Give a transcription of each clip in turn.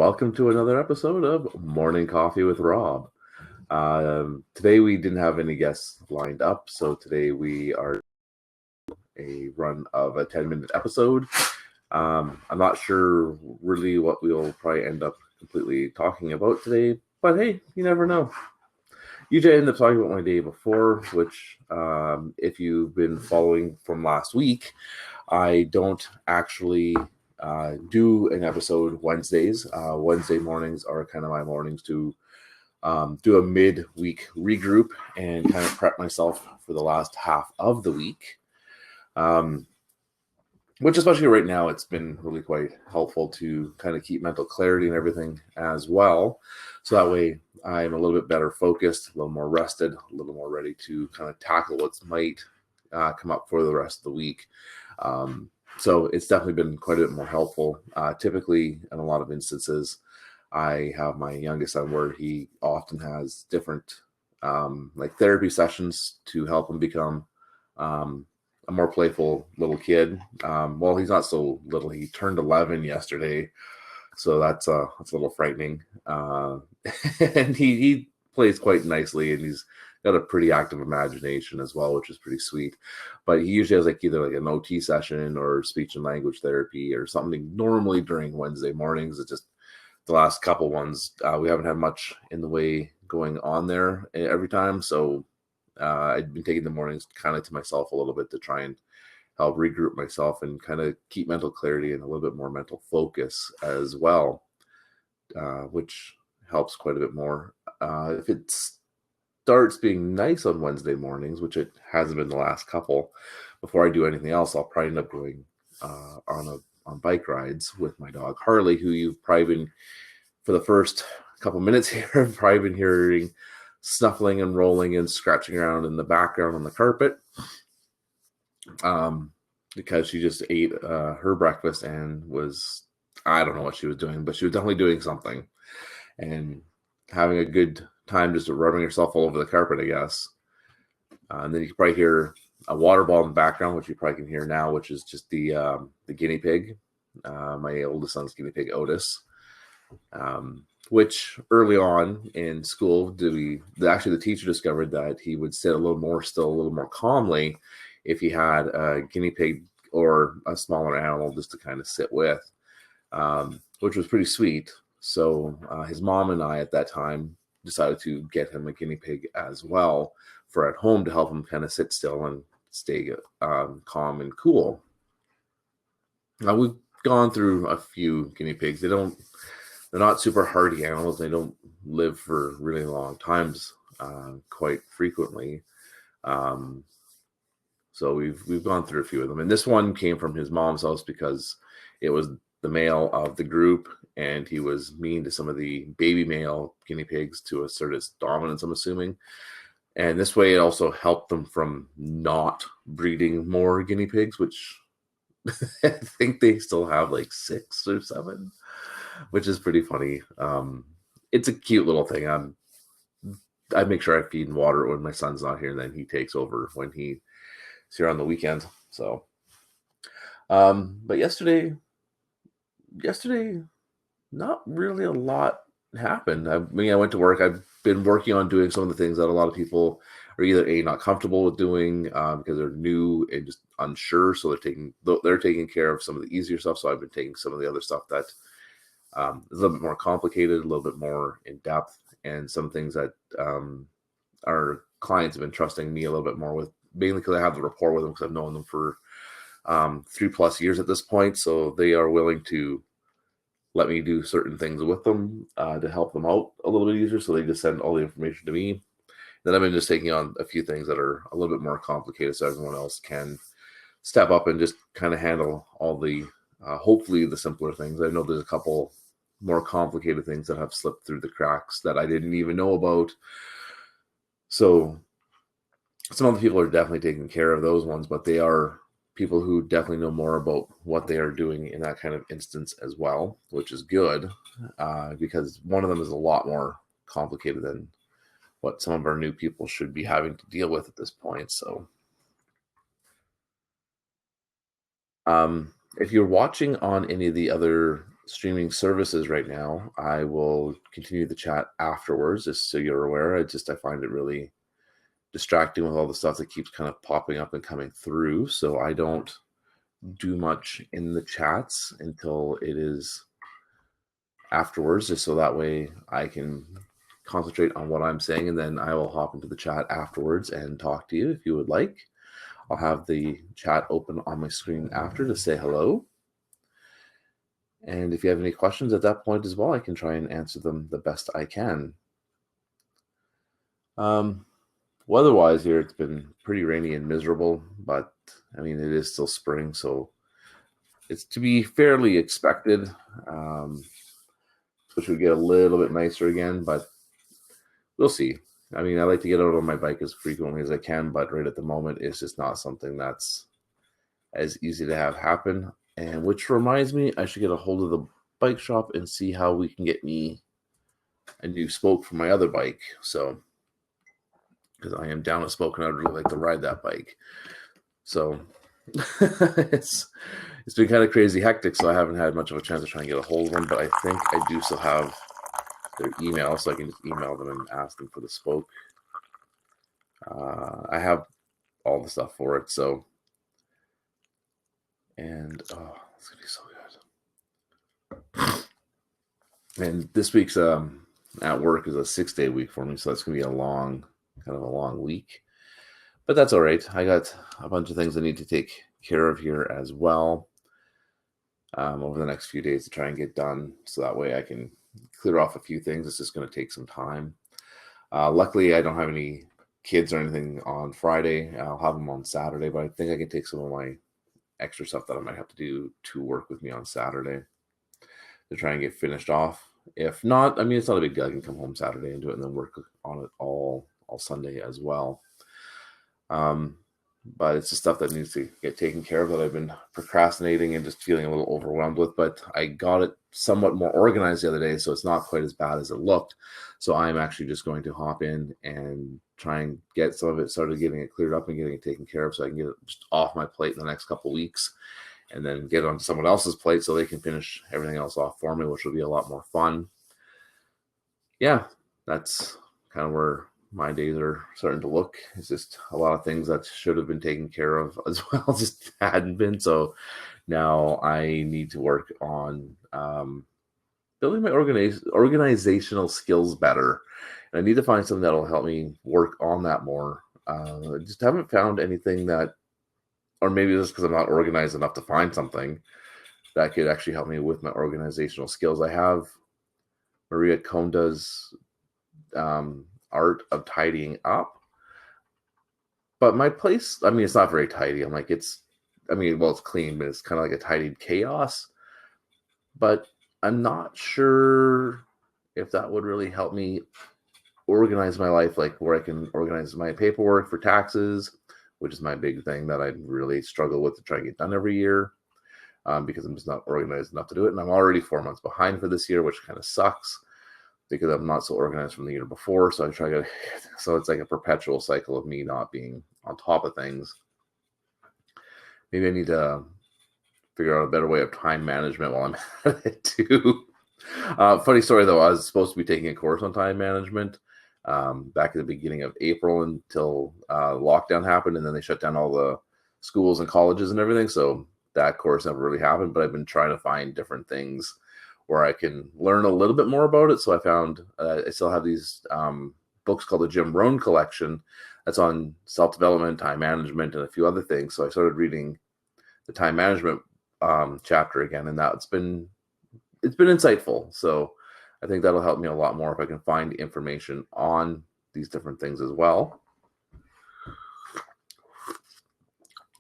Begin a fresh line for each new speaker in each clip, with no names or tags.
welcome to another episode of Morning Coffee with Rob. Today we didn't have any guests lined up, so today we are a run of a 10-minute episode. I'm not sure really what we'll probably end up completely talking about today, but hey, you never know. Usually I end up talking about my day before, which if you've been following from last week, I don't actually do an episode Wednesdays. Wednesday mornings are kind of my mornings to do a mid-week regroup and kind of prep myself for the last half of the week. Which especially right now, it's been really quite helpful to kind of keep mental clarity and everything as well. So that way I'm a little bit better focused, a little more rested, a little more ready to kind of tackle what might come up for the rest of the week. So it's definitely been quite a bit more helpful. Typically, in a lot of instances, I have my youngest son where he often has different like therapy sessions to help him become a more playful little kid. Well, he's not so little. He turned 11 yesterday, so that's a little frightening. And he plays quite nicely, and he's got a pretty active imagination as well, which is pretty sweet. But he usually has either an OT session or speech and language therapy or something normally during Wednesday mornings. It's just the last couple ones, we haven't had much in the way going on there every time. So I'd been taking the mornings kind of to myself a little bit to try and help regroup myself and kind of keep mental clarity and a little bit more mental focus as well, which helps quite a bit more. If it starts being nice on Wednesday mornings, which it hasn't been the last couple, before I do anything else, I'll probably end up going on bike rides with my dog Harley, who you've probably been, for the first couple minutes here, probably been hearing snuffling and rolling and scratching around in the background on the carpet, because she just ate her breakfast and I don't know what she was doing, but she was definitely doing something and having a good time just rubbing herself all over the carpet, I guess. And then you can probably hear a water ball in the background, which you probably can hear now, which is just the guinea pig, my oldest son's guinea pig, Otis. Which early on in school, actually the teacher discovered that he would sit a little more calmly if he had a guinea pig or a smaller animal just to kind of sit with, which was pretty sweet. So his mom and I at that time decided to get him a guinea pig as well for at home to help him kind of sit still and stay calm and cool. Now we've gone through a few guinea pigs. They're not super hardy animals. They don't live for really long times, quite frequently. So we've gone through a few of them, and this one came from his mom's house because it was the male of the group, and he was mean to some of the baby male guinea pigs to assert his dominance, I'm assuming. And this way, it also helped them from not breeding more guinea pigs, which I think they still have 6 or 7. Which is pretty funny. It's a cute little thing. I make sure I feed and water it when my son's not here, and then he takes over when he's here on the weekend. So, but yesterday, not really a lot happened. I went to work. I've been working on doing some of the things that a lot of people are either not comfortable with doing because they're new and just unsure. So they're taking care of some of the easier stuff. So I've been taking some of the other stuff that is a little bit more complicated, a little bit more in depth, and some things that our clients have been trusting me a little bit more with, mainly because I have the rapport with them because I've known them for 3+ years at this point. So they are willing to let me do certain things with them to help them out a little bit easier. So they just send all the information to me. Then I've been just taking on a few things that are a little bit more complicated so everyone else can step up and just kind of handle all the hopefully the simpler things. I know there's a couple more complicated things that have slipped through the cracks that I didn't even know about. So some other people are definitely taking care of those ones, but they are people who definitely know more about what they are doing in that kind of instance as well, which is good because one of them is a lot more complicated than what some of our new people should be having to deal with at this point. So if you're watching on any of the other streaming services right now. I will continue the chat afterwards, just so you're aware. I find it really distracting with all the stuff that keeps kind of popping up and coming through. So I don't do much in the chats until it is afterwards, just so that way I can concentrate on what I'm saying, and then I will hop into the chat afterwards and talk to you if you would like. I'll have the chat open on my screen after to say hello. And if you have any questions at that point as well, I can try and answer them the best I can. Weather-wise here, it's been pretty rainy and miserable, but I mean, it is still spring, so it's to be fairly expected. Which would get a little bit nicer again, but we'll see. I mean, I like to get out on my bike as frequently as I can, but right at the moment, it's just not something that's as easy to have happen. And which reminds me, I should get a hold of the bike shop and see how we can get me a new spoke for my other bike. So, because I am down a spoke and I'd really like to ride that bike. So it's been kind of crazy hectic, so I haven't had much of a chance to try and get a hold of them, but I think I do still have their email, so I can just email them and ask them for the spoke. I have all the stuff for it, so, and oh, it's gonna be so good. And this week's at work is a 6-day week for me, so that's gonna be a long week, but that's all right. I got a bunch of things I need to take care of here as well over the next few days to try and get done, so that way I can clear off a few things. It's just going to take some time. Luckily, I don't have any kids or anything on Friday. I'll have them on Saturday, but I think I can take some of my extra stuff that I might have to do to work with me on Saturday to try and get finished off. If not, I mean, it's not a big deal. I can come home Saturday and do it and then work on it all Sunday as well. But it's the stuff that needs to get taken care of that I've been procrastinating and just feeling a little overwhelmed with. But I got it somewhat more organized the other day, so it's not quite as bad as it looked. So I'm actually just going to hop in and try and get some of it started, getting it cleared up and getting it taken care of, so I can get it just off my plate in the next couple of weeks, and then get it onto someone else's plate so they can finish everything else off for me, which will be a lot more fun. Yeah, that's kind of where my days are starting to look. It's just a lot of things that should have been taken care of as well, just hadn't been. So now I need to work on building my organizational skills better. And I need to find something that'll help me work on that more. I just haven't found anything that, or maybe it's because I'm not organized enough to find something that could actually help me with my organizational skills. I have Maria Konda's art of tidying up, but my place, I mean, it's not very tidy. I'm like, it's clean, but it's kind of like a tidied chaos. But I'm not sure if that would really help me organize my life, like where I can organize my paperwork for taxes, which is my big thing that I really struggle with to try and get done every year, because I'm just not organized enough to do it. And I'm already 4 months behind for this year, which kind of sucks, because I'm not so organized from the year before. So I try to, so it's like a perpetual cycle of me not being on top of things. Maybe I need to figure out a better way of time management while I'm at it too. Funny story though, I was supposed to be taking a course on time management back at the beginning of April until lockdown happened, and then they shut down all the schools and colleges and everything. So that course never really happened, but I've been trying to find different things where I can learn a little bit more about it. So I found I still have these books called the Jim Rohn Collection that's on self-development, time management, and a few other things. So I started reading the time management chapter again, and it's been insightful. So I think that'll help me a lot more if I can find information on these different things as well.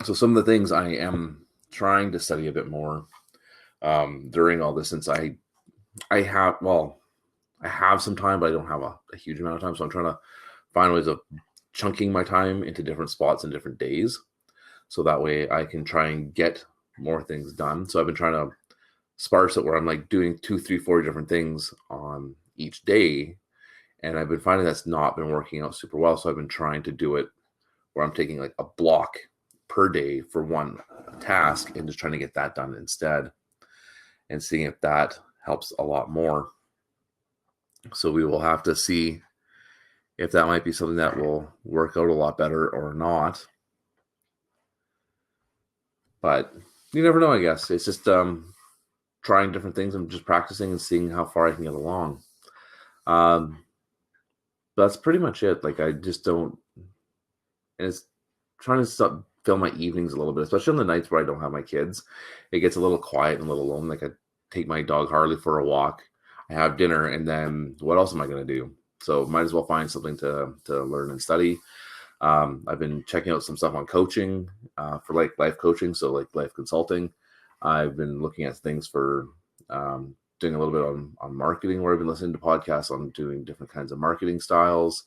So some of the things I am trying to study a bit more during all this, since I have some time, but I don't have a huge amount of time. So I'm trying to find ways of chunking my time into different spots and different days, so that way I can try and get more things done. So I've been trying to sparse it where I'm like doing 2, 3, 4 different things on each day, and I've been finding that's not been working out super well. So I've been trying to do it where I'm taking like a block per day for one task and just trying to get that done instead. and seeing if that helps a lot more. So we will have to see if that might be something that will work out a lot better or not. But you never know, I guess. It's just trying different things and just practicing and seeing how far I can get along. That's pretty much it. Like, I just don't, and it's trying to fill my evenings a little bit, especially on the nights where I don't have my kids. It gets a little quiet and a little alone. Like, I take my dog Harley for a walk, I have dinner, and then what else am I going to do? So might as well find something to learn and study. I've been checking out some stuff on coaching for like life coaching, so like life consulting. I've been looking at things for doing a little bit on marketing, where I've been listening to podcasts on doing different kinds of marketing styles.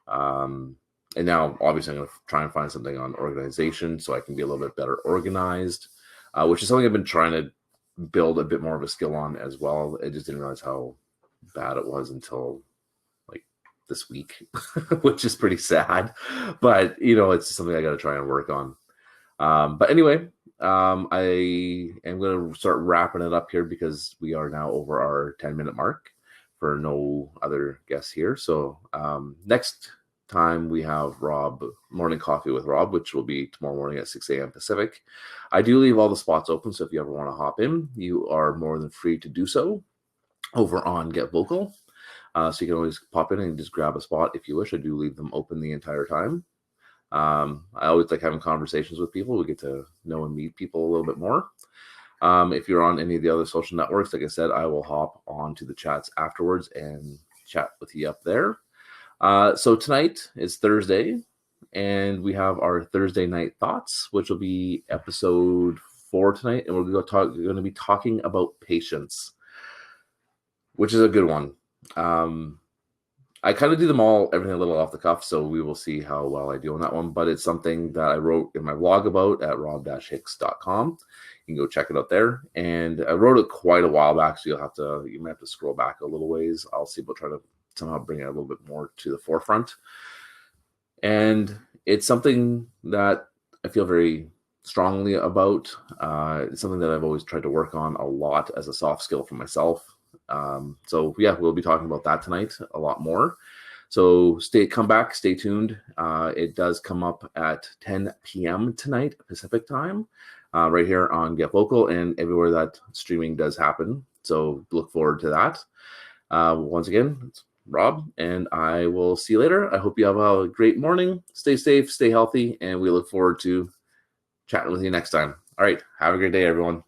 And now, obviously, I'm going to try and find something on organization so I can be a little bit better organized, which is something I've been trying to build a bit more of a skill on as well. I just didn't realize how bad it was until like this week, which is pretty sad. But, it's something I got to try and work on. But anyway, I am going to start wrapping it up here because we are now over our 10-minute mark for no other guests here. So next time we have Rob, Morning Coffee with Rob, which will be tomorrow morning at 6 a.m. Pacific. I do leave all the spots open, so if you ever want to hop in, you are more than free to do so over on Get Vocal. So you can always pop in and just grab a spot if you wish. I do leave them open the entire time. I always like having conversations with people. We get to know and meet people a little bit more. If you're on any of the other social networks, like I said, I will hop on to the chats afterwards and chat with you up there. So tonight is Thursday, and we have our Thursday night thoughts, which will be episode 4 tonight, and we're going to be talking about patience, which is a good one. I kind of do them all, everything a little off the cuff, so we will see how well I do on that one. But it's something that I wrote in my blog about at rob-hicks.com. You can go check it out there. And I wrote it quite a while back, so you might have to scroll back a little ways. I'll see about trying to somehow bring it a little bit more to the forefront. And it's something that I feel very strongly about. It's something that I've always tried to work on a lot as a soft skill for myself. So yeah, we'll be talking about that tonight a lot more. So come back, stay tuned. It does come up at 10 p.m. tonight, Pacific time, right here on Get Vocal and everywhere that streaming does happen. So look forward to that. Once again, it's Rob, and I will see you later. I hope you have a great morning. Stay safe, stay healthy, and we look forward to chatting with you next time. All right. Have a great day, everyone.